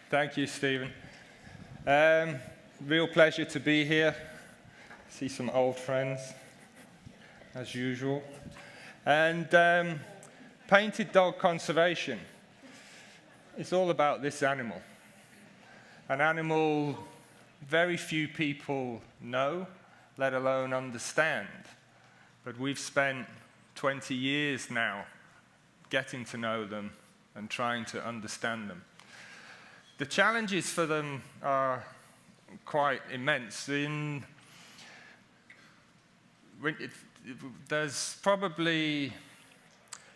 Thank you, Stephen. Real pleasure to be here. See some old friends, as usual. And painted dog conservation. It's all about this animal. An animal very few people know, let alone understand. But we've spent 20 years now getting to know them and trying to understand them. The challenges for them are quite immense. There's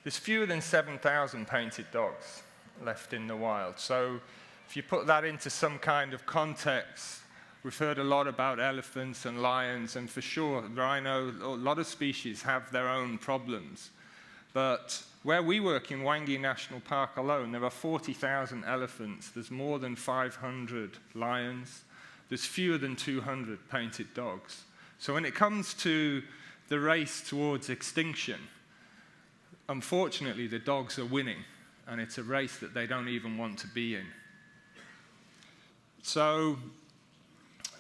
fewer than 7,000 painted dogs left in the wild. So if you put that into some kind of context, we've heard a lot about elephants and lions, and for sure, rhino, a lot of species have their own problems. But where we work in Warga National Park alone, there are 40,000 elephants, there's more than 500 lions, there's fewer than 200 painted dogs. So when it comes to the race towards extinction, unfortunately the dogs are winning, and it's a race that they don't even want to be in. So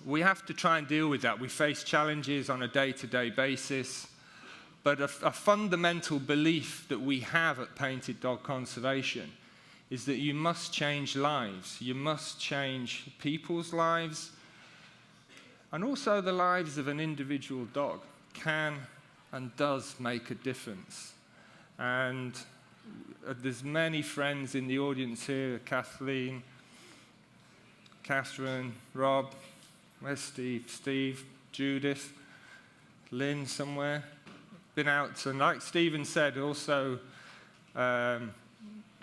we have to try and deal with that. We face challenges on a day-to-day basis. But a fundamental belief that we have at Painted Dog Conservation is that you must change lives. You must change people's lives, and also the lives of an individual dog can and does make a difference. And there's many friends in the audience here, Kathleen, Catherine, Rob, where's Steve? Steve, Judith, Lynn somewhere. Been out, and like Stephen said, also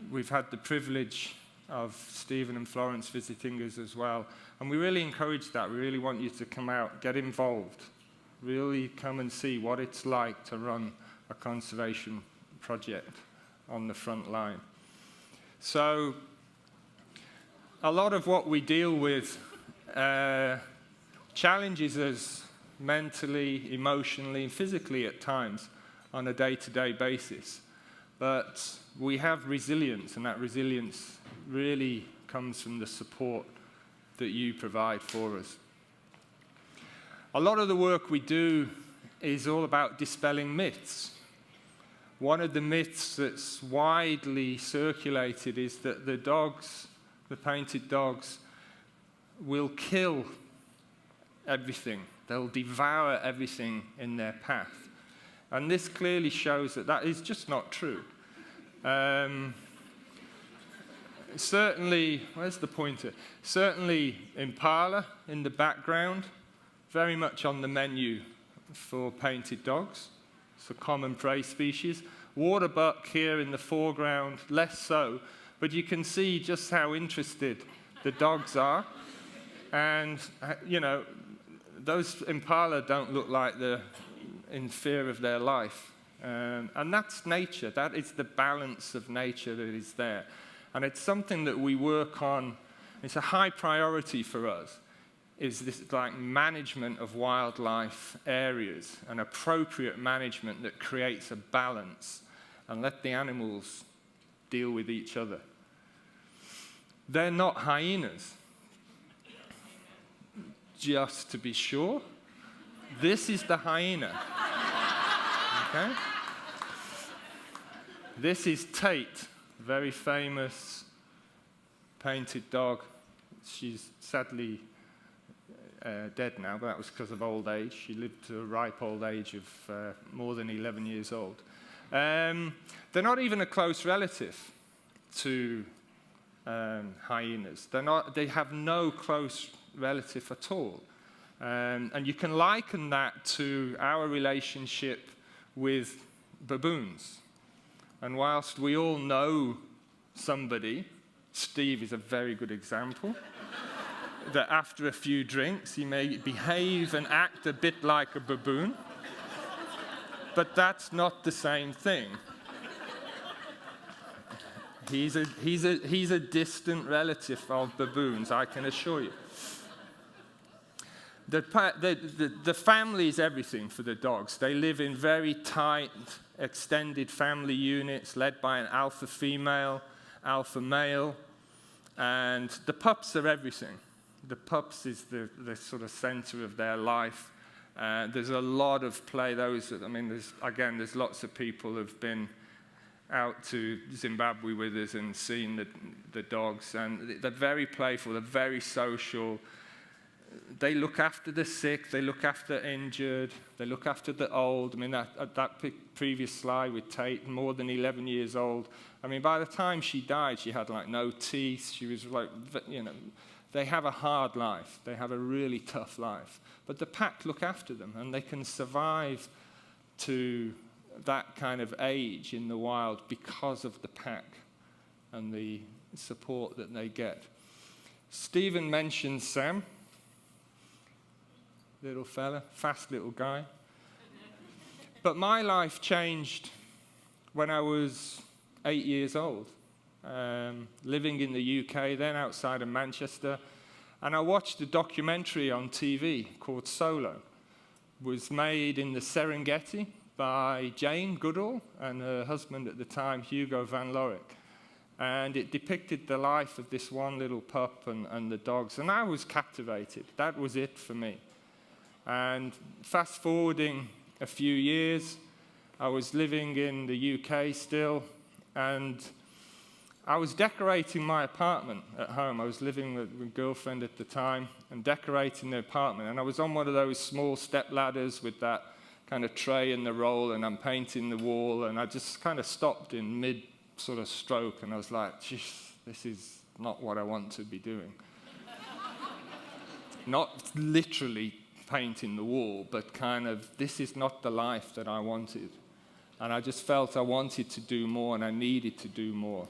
we've had the privilege of Stephen and Florence visiting us as well, and we really encourage that. We really want you to come out, get involved, really come and see what it's like to run a conservation project on the front line. So a lot of what we deal with challenges us mentally, emotionally, and physically at times on a day-to-day basis. But we have resilience, and that resilience really comes from the support that you provide for us. A lot of the work we do is all about dispelling myths. One of the myths that's widely circulated is that the dogs, the painted dogs, will kill everything. They'll devour everything in their path. And this clearly shows that that is just not true. Certainly, where's the pointer? Certainly impala in the background, very much on the menu for painted dogs. It's a common prey species. Waterbuck here in the foreground, less so. But you can see just how interested the dogs are. And, you know, those impala don't look like they're in fear of their life. And that's nature. That is the balance of nature that is there. And it's something that we work on. It's a high priority for us, is this like management of wildlife areas, an appropriate management that creates a balance and let the animals deal with each other. They're not hyenas. Just to be sure, this is the hyena. Okay? This is Tate, very famous painted dog. She's sadly dead now, but that was because of old age. She lived to a ripe old age of more than 11 years old. They're not even a close relative to hyenas. They have no close relative at all. And you can liken that to our relationship with baboons. And whilst we all know somebody, Steve is a very good example, that after a few drinks he may behave and act a bit like a baboon, but that's not the same thing. He's a distant relative of baboons, I can assure you. The family is everything for the dogs. They live in very tight, extended family units led by an alpha female, alpha male, and the pups are everything. The pups is the sort of center of their life. There's a lot of play. There's lots of people who've been out to Zimbabwe with us and seen the dogs, and they're very playful, they're very social. They look after the sick, they look after injured, they look after the old. I mean, that previous slide with Tate, more than 11 years old. I mean, by the time she died, she had like no teeth. She was like, they have a hard life. They have a really tough life. But the pack look after them, and they can survive to that kind of age in the wild because of the pack and the support that they get. Stephen mentioned Sam. Little fella, fast little guy. But my life changed when I was 8 years old, living in the UK, then outside of Manchester, and I watched a documentary on TV called Solo. It was made in the Serengeti by Jane Goodall and her husband at the time, Hugo van Lorik. And it depicted the life of this one little pup and the dogs, and I was captivated. That was it for me. And fast forwarding a few years, I was living in the UK still, and I was decorating my apartment at home. I was living with a girlfriend at the time and decorating the apartment, and I was on one of those small step ladders with that kind of tray and the roll, and I'm painting the wall, and I just kind of stopped in mid sort of stroke, and I was like, this is not what I want to be doing. Not literally painting the wall, but kind of, this is not the life that I wanted. And I just felt I wanted to do more, and I needed to do more.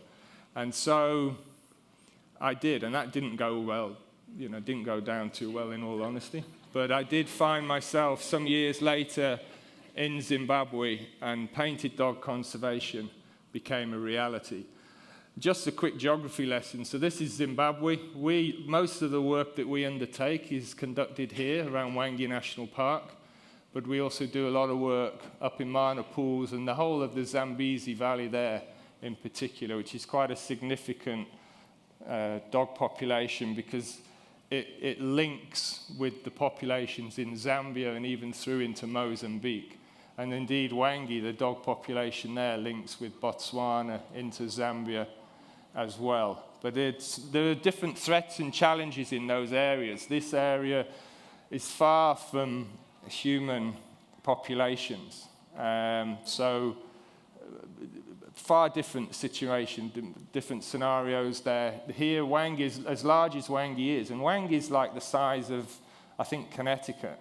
And so I did, and that didn't go well, didn't go down too well in all honesty. But I did find myself some years later in Zimbabwe, and painted dog conservation became a reality. Just a quick geography lesson. So this is Zimbabwe. Most of the work that we undertake is conducted here around Wangi National Park, but we also do a lot of work up in Mana Pools and the whole of the Zambezi Valley there in particular, which is quite a significant dog population because it links with the populations in Zambia and even through into Mozambique. And indeed, Wangi, the dog population there, links with Botswana into Zambia as well. But there are different threats and challenges in those areas. This area is far from human populations. So far different situation, different scenarios there. Here, Wangi is as large as Wangi is, and Wangi is like the size of, I think, Connecticut.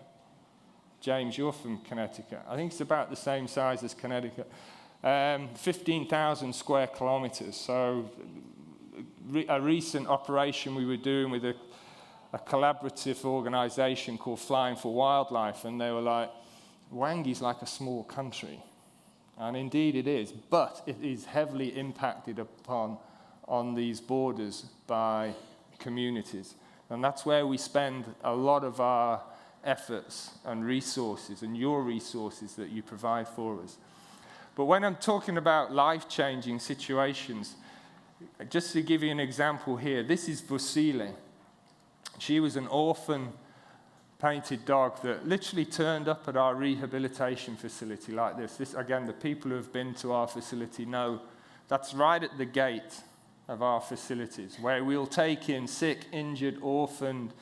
James, you're from Connecticut. I think it's about the same size as Connecticut. 15,000 square kilometers. So a recent operation we were doing with a collaborative organization called Flying for Wildlife, and they were like, Wangi's like a small country. And indeed it is, but it is heavily impacted upon on these borders by communities. And that's where we spend a lot of our efforts and resources, and your resources that you provide for us. But when I'm talking about life-changing situations, just to give you an example here, this is Vusile. She was an orphan painted dog that literally turned up at our rehabilitation facility like this. This, again, the people who have been to our facility know that's right at the gate of our facilities, where we'll take in sick, injured, orphaned,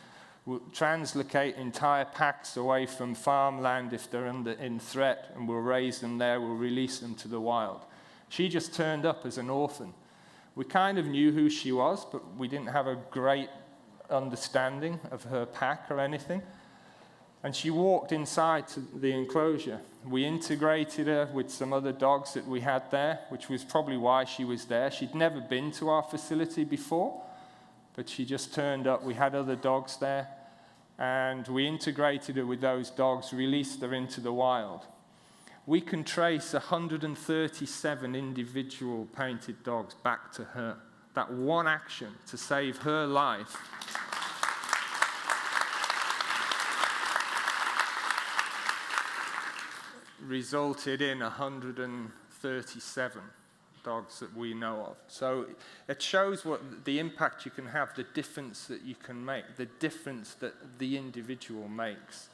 we'll translocate entire packs away from farmland if they're in threat, and we'll raise them there, we'll release them to the wild. She just turned up as an orphan. We kind of knew who she was, but we didn't have a great understanding of her pack or anything. And she walked inside to the enclosure. We integrated her with some other dogs that we had there, which was probably why she was there. She'd never been to our facility before, but she just turned up. We had other dogs there, and we integrated her with those dogs, released her into the wild. We can trace 137 individual painted dogs back to her. That one action to save her life resulted in 137 dogs that we know of. So it shows what the impact you can have, the difference that you can make, the difference that the individual makes.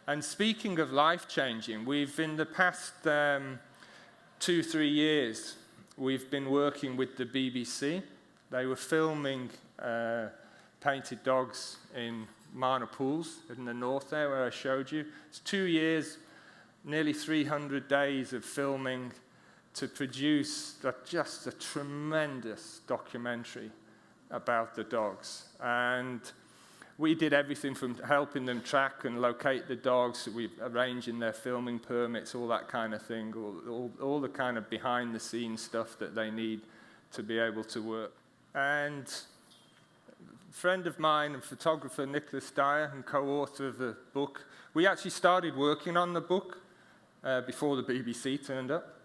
And speaking of life-changing, we've in the past 2-3 years, we've been working with the BBC. They were filming painted dogs in Marna Pools in the north there where I showed you. It's 2 years, nearly 300 days of filming to produce just a tremendous documentary about the dogs. And we did everything from helping them track and locate the dogs, we arranging their filming permits, all that kind of thing, all the kind of behind-the-scenes stuff that they need to be able to work. And a friend of mine, and photographer Nicholas Dyer, and co-author of the book, we actually started working on the book before the BBC turned up.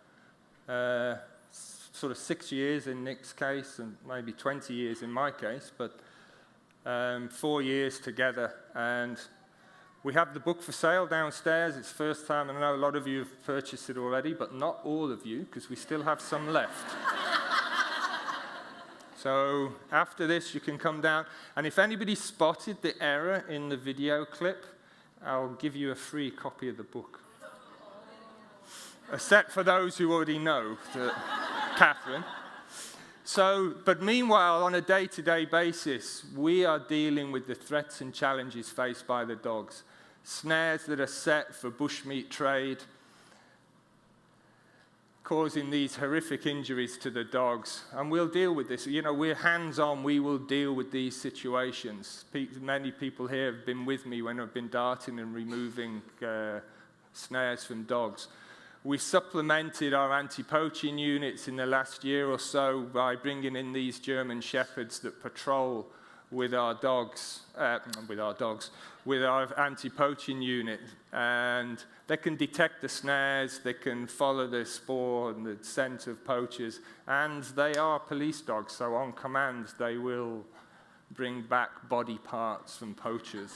Sort of 6 years in Nick's case, and maybe 20 years in my case, but 4 years together. And we have the book for sale downstairs. It's the first time, and I know a lot of you have purchased it already, but not all of you, because we still have some left. So after this, you can come down, and if anybody spotted the error in the video clip, I'll give you a free copy of the book. Except for those who already know, Catherine. So, but meanwhile, on a day-to-day basis, we are dealing with the threats and challenges faced by the dogs. Snares that are set for bushmeat trade, causing these horrific injuries to the dogs. And we'll deal with this. You know, we're hands-on. We will deal with these situations. Many people here have been with me when I've been darting and removing snares from dogs. We supplemented our anti-poaching units in the last year or so by bringing in these German shepherds that patrol with our dogs, with our anti-poaching unit. And they can detect the snares, they can follow the spoor and the scent of poachers, and they are police dogs, so on command they will bring back body parts from poachers.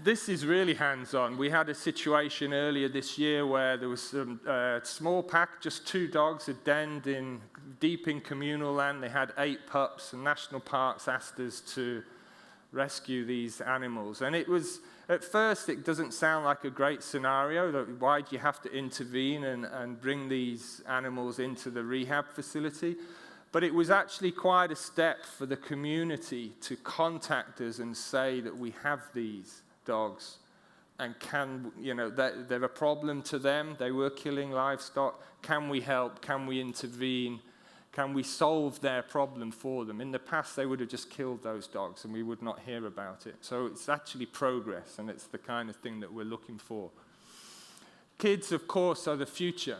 This is really hands-on. We had a situation earlier this year where there was a small pack, just 2 dogs, had denned in deep in communal land. They had 8 pups, and National Parks asked us to rescue these animals. And it was, at first, it doesn't sound like a great scenario. Why do you have to intervene and bring these animals into the rehab facility? But it was actually quite a step for the community to contact us and say that we have these dogs and they're a problem to them. They were killing livestock. Can we help? Can we intervene? Can we solve their problem for them? In the past, they would have just killed those dogs and we would not hear about it. So it's actually progress, and it's the kind of thing that we're looking for. Kids, of course, are the future.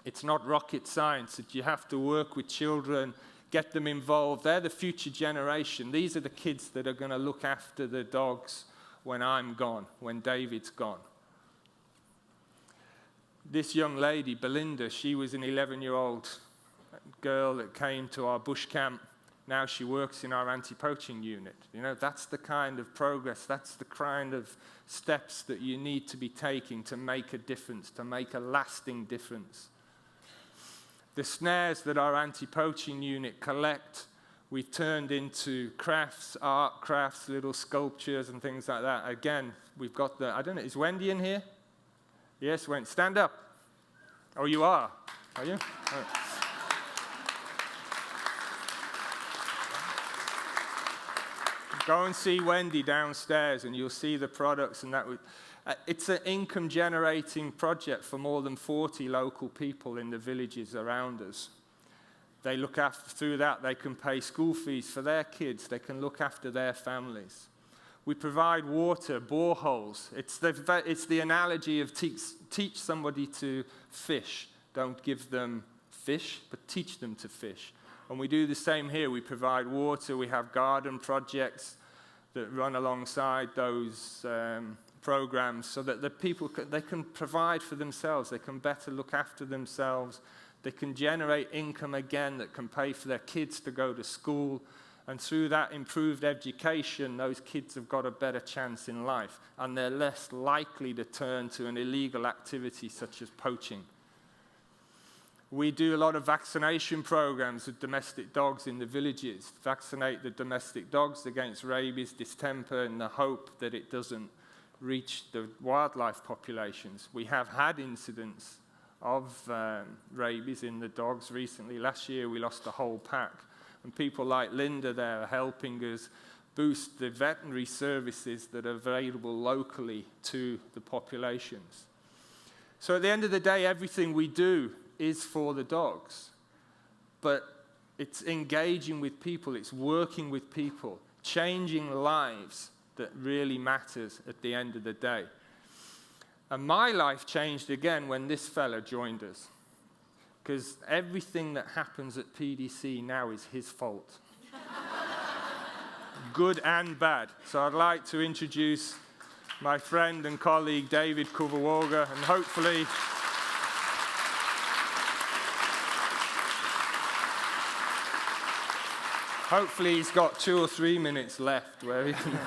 It's not rocket science that you have to work with children, get them involved. They're the future generation. These are the kids that are going to look after the dogs when I'm gone, when David's gone. This young lady, Belinda, she was an 11-year-old girl that came to our bush camp. Now she works in our anti-poaching unit. You know, that's the kind of progress, that's the kind of steps that you need to be taking to make a difference, to make a lasting difference. The snares that our anti-poaching unit collect, we've turned into crafts, art crafts, little sculptures and things like that. Again, we've got I don't know, is Wendy in here? Yes, Wendy, stand up. Oh, you are you? Oh. Go and see Wendy downstairs and you'll see the products and that. It's an income-generating project for more than 40 local people in the villages around us. They look after, through that, they can pay school fees for their kids. They can look after their families. We provide water, boreholes. It's the analogy of teach somebody to fish. Don't give them fish, but teach them to fish. And we do the same here. We provide water. We have garden projects that run alongside those programs so that the people they can provide for themselves. They can better look after themselves. They can generate income again that can pay for their kids to go to school And through that improved education, those kids have got a better chance in life, and they're less likely to turn to an illegal activity such as poaching. We do a lot of vaccination programs with domestic dogs in the villages, vaccinate the domestic dogs against rabies, distemper, in the hope that it doesn't reach the wildlife populations. We have had incidents of rabies in the dogs recently. Last year we lost a whole pack. And people like Linda there are helping us boost the veterinary services that are available locally to the populations. So at the end of the day, everything we do is for the dogs. But it's engaging with people, it's working with people, changing lives that really matters at the end of the day. And my life changed again when this fella joined us. Because everything that happens at PDC now is his fault. Good and bad. So I'd like to introduce my friend and colleague, David Kuvawoga, and hopefully he's got 2 or 3 minutes left where he can...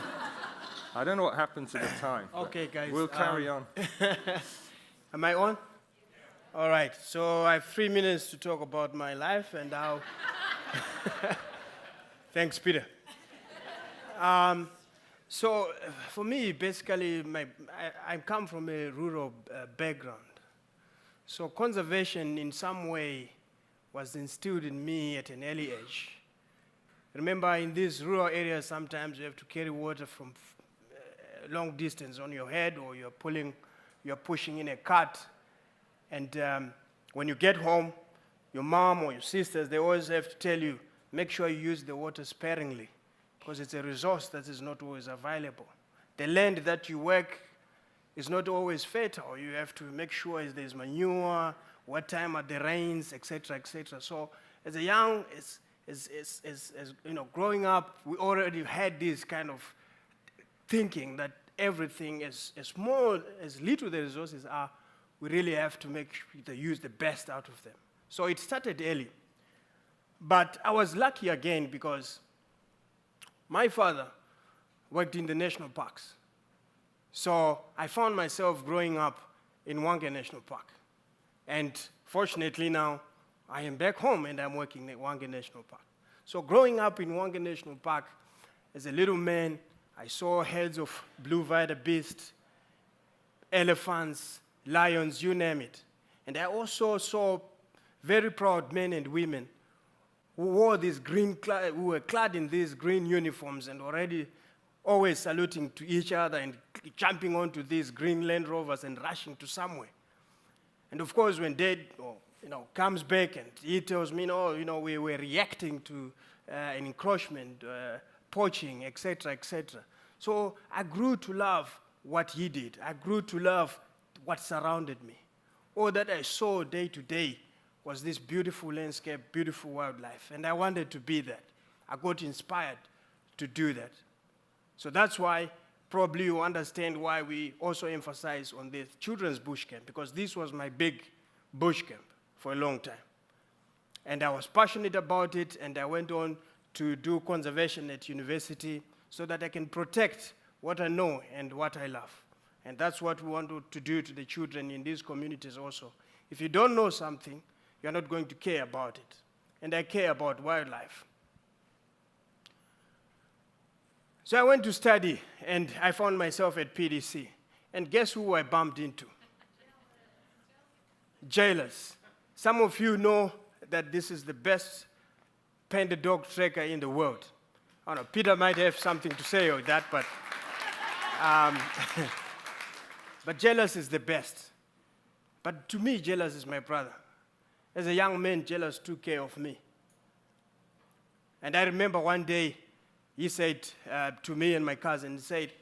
I don't know what happened to the time. Okay, guys. We'll carry on. Am I on? All right, so I have 3 minutes to talk about my life and how... Thanks, Peter. So for me, basically, I come from a rural background. So conservation in some way was instilled in me at an early age. Remember, in these rural areas, sometimes you have to carry water from a long distance on your head, or you're pushing in a cart. And when you get home, your mom or your sisters, they always have to tell you, make sure you use the water sparingly, because it's a resource that is not always available. The land that you work is not always fertile. You have to make sure there's manure, what time are the rains, etc., etc. So as a young, growing up, we already had this kind of thinking that everything, as small, as little the resources are, we really have to make sure to use the best out of them. So it started early. But I was lucky again because my father worked in the national parks. So I found myself growing up in Warga National Park. And fortunately now, I am back home and I'm working at Warga National Park. So growing up in Warga National Park, as a little man, I saw heads of blue wildebeest, elephants, lions, you name it. And I also saw very proud men and women who who were clad in these green uniforms and already always saluting to each other and jumping onto these green Land Rovers and rushing to somewhere. And of course, when Dad comes back and he tells me, we were reacting to an encroachment, poaching, etc., etc. So I grew to love what he did. I grew to love what surrounded me. All that I saw day to day was this beautiful landscape, beautiful wildlife, and I wanted to be that. I got inspired to do that. So that's why probably you understand why we also emphasize on the children's bush camp, because this was my big bush camp for a long time. And I was passionate about it, and I went on to do conservation at university so that I can protect what I know and what I love. And that's what we want to do to the children in these communities also. If you don't know something, you're not going to care about it. And I care about wildlife. So I went to study, and I found myself at PDC. And guess who I bumped into? Jailers. Some of you know that this is the best panda dog tracker in the world. I don't know, Peter might have something to say on that, but but Jealous is the best. But to me, Jealous is my brother. As a young man, Jealous took care of me. And I remember one day, he said to me and my cousin, he said,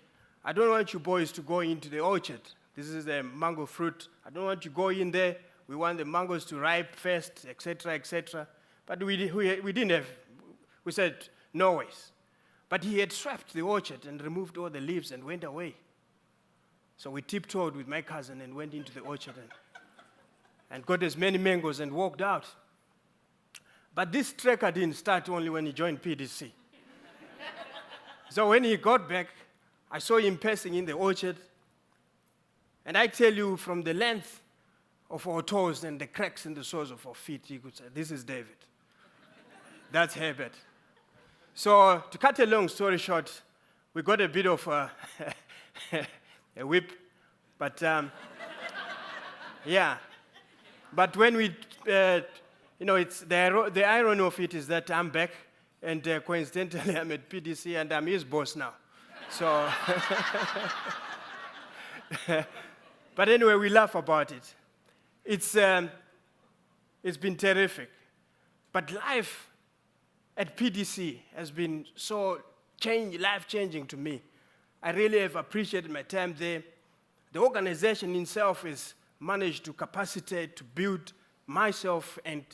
I don't want you boys to go into the orchard. This is the mango fruit. I don't want you to go in there. We want the mangoes to ripe first, etc., etc. But we didn't have, we said, no ways. But he had swept the orchard and removed all the leaves and went away. So we tiptoed with my cousin and went into the orchard and got as many mangoes and walked out. But this tracker didn't start only when he joined PDC. So when he got back, I saw him passing in the orchard. And I tell you, from the length of our toes and the cracks in the soles of our feet, you could say, this is David. That's Herbert. So to cut a long story short, we got a bit of a whip. But yeah. But when we, it's the irony of it is that I'm back, and coincidentally I'm at PDC, and I'm his boss now. So, but anyway, we laugh about it. It's been terrific. But life at PDC has been so life-changing to me. I really have appreciated my time there. The organization itself has managed to capacitate, to build myself and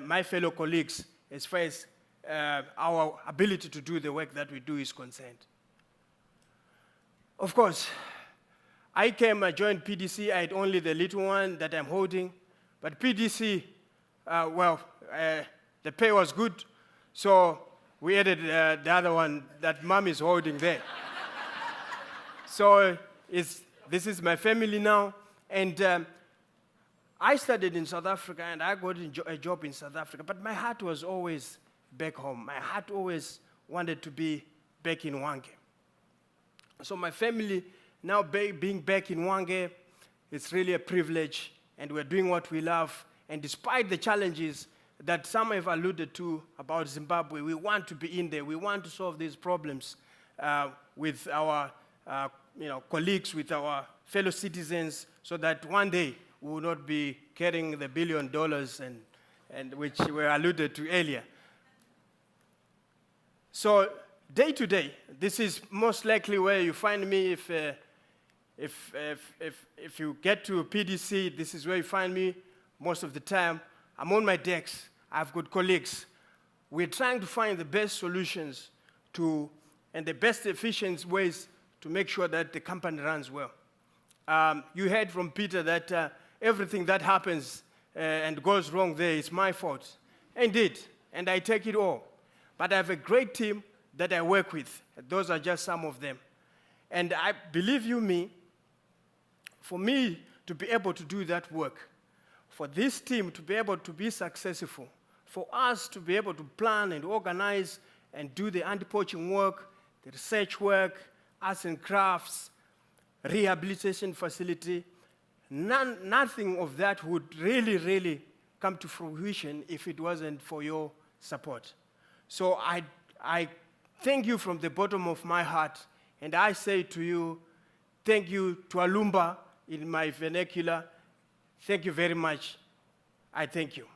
my fellow colleagues as far as our ability to do the work that we do is concerned. Of course, I joined PDC, I had only the little one that I'm holding, but PDC, the pay was good, so we added the other one that mom is holding there. So this is my family now, and I studied in South Africa, and I got a job in South Africa, but my heart was always back home. My heart always wanted to be back in Warga. So my family now being back in Warga, it's really a privilege, and we're doing what we love. And despite the challenges that some have alluded to about Zimbabwe, we want to be in there. We want to solve these problems with our colleagues, with our fellow citizens, so that one day we will not be carrying the $1 billion and which were alluded to earlier. So day to day, this is most likely where you find me. If you get to PDC, this is where you find me most of the time. I'm on my decks. I've got colleagues. We're trying to find the best solutions and the best efficient ways to make sure that the company runs well. You heard from Peter that everything that happens and goes wrong there is my fault. Indeed, and I take it all. But I have a great team that I work with. Those are just some of them. And I believe you me, for me to be able to do that work, for this team to be able to be successful, for us to be able to plan and organize and do the anti-poaching work, the research work, arts and crafts, rehabilitation facility, nothing of that would really, really come to fruition if it wasn't for your support. So I thank you from the bottom of my heart, and I say to you, thank you to Alumba in my vernacular. Thank you very much. I thank you.